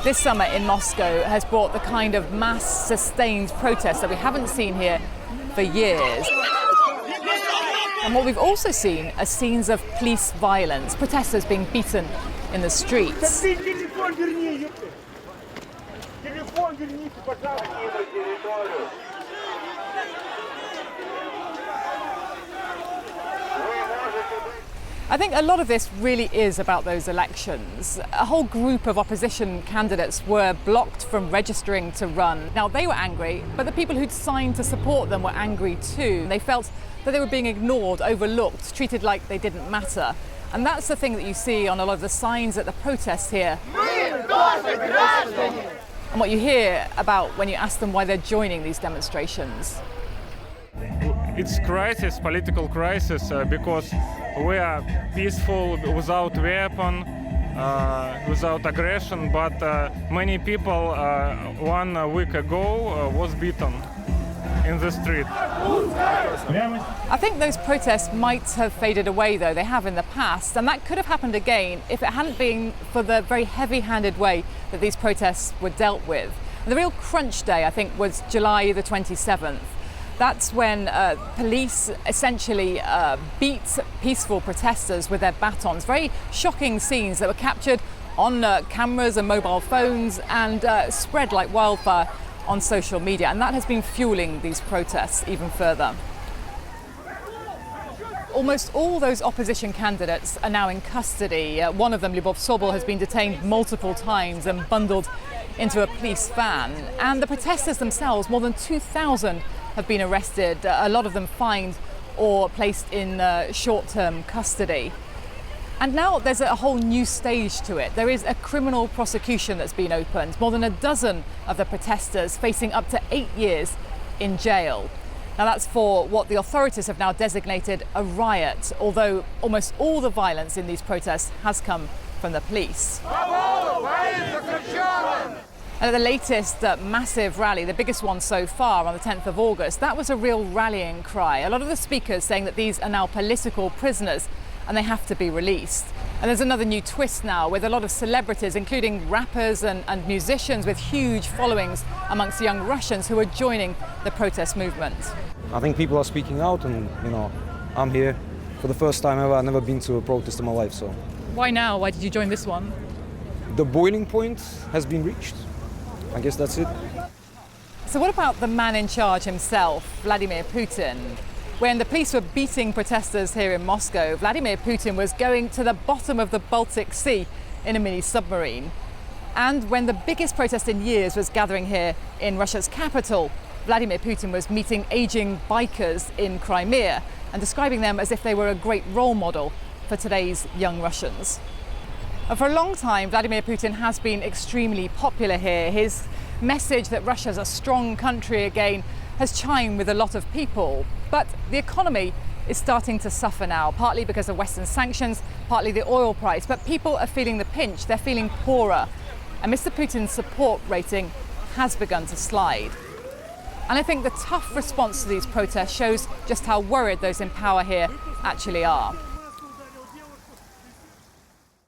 This summer in Moscow has brought the kind of mass sustained protest that we haven't seen here for years. And what we've also seen are scenes of police violence, protesters being beaten in the streets. I think a lot of this really is about those elections. A whole group of opposition candidates were blocked from registering to run. Now, they were angry, but the people who'd signed to support them were angry too. They felt that they were being ignored, overlooked, treated like they didn't matter. And that's the thing that you see on a lot of the signs at the protests here. And what you hear about when you ask them why they're joining these demonstrations. It's crisis, political crisis, because we are peaceful, without weapon, without aggression, but many people 1 week ago was beaten in the street. I think those protests might have faded away, though. They have in the past, and that could have happened again if it hadn't been for the very heavy-handed way that these protests were dealt with. The real crunch day, I think, was July the 27th. That's when police essentially beat peaceful protesters with their batons. Very shocking scenes that were captured on cameras and mobile phones and spread like wildfire on social media. And that has been fueling these protests even further. Almost all those opposition candidates are now in custody. One of them, Lyubov Sobol, has been detained multiple times and bundled into a police van. And the protesters themselves, more than 2,000, have been arrested, a lot of them fined or placed in short-term custody. And now there's a whole new stage to it. There is a criminal prosecution that's been opened. More than a dozen of the protesters facing up to 8 years in jail. Now that's for what the authorities have now designated a riot, although almost all the violence in these protests has come from the police. And at the latest massive rally, the biggest one so far on the 10th of August, that was a real rallying cry. A lot of the speakers saying that these are now political prisoners and they have to be released. And there's another new twist now with a lot of celebrities, including rappers and musicians with huge followings amongst young Russians who are joining the protest movement. I think people are speaking out and, I'm here for the first time ever. I've never been to a protest in my life, so. Why now? Why did you join this one? The boiling point has been reached. I guess that's it. So what about the man in charge himself, Vladimir Putin? When the police were beating protesters here in Moscow, Vladimir Putin was going to the bottom of the Baltic Sea in a mini submarine. And when the biggest protest in years was gathering here in Russia's capital, Vladimir Putin was meeting aging bikers in Crimea and describing them as if they were a great role model for today's young Russians. And for a long time, Vladimir Putin has been extremely popular here. His message that Russia's a strong country again has chimed with a lot of people. But the economy is starting to suffer now, partly because of Western sanctions, partly the oil price. But people are feeling the pinch, they're feeling poorer. And Mr. Putin's support rating has begun to slide. And I think the tough response to these protests shows just how worried those in power here actually are.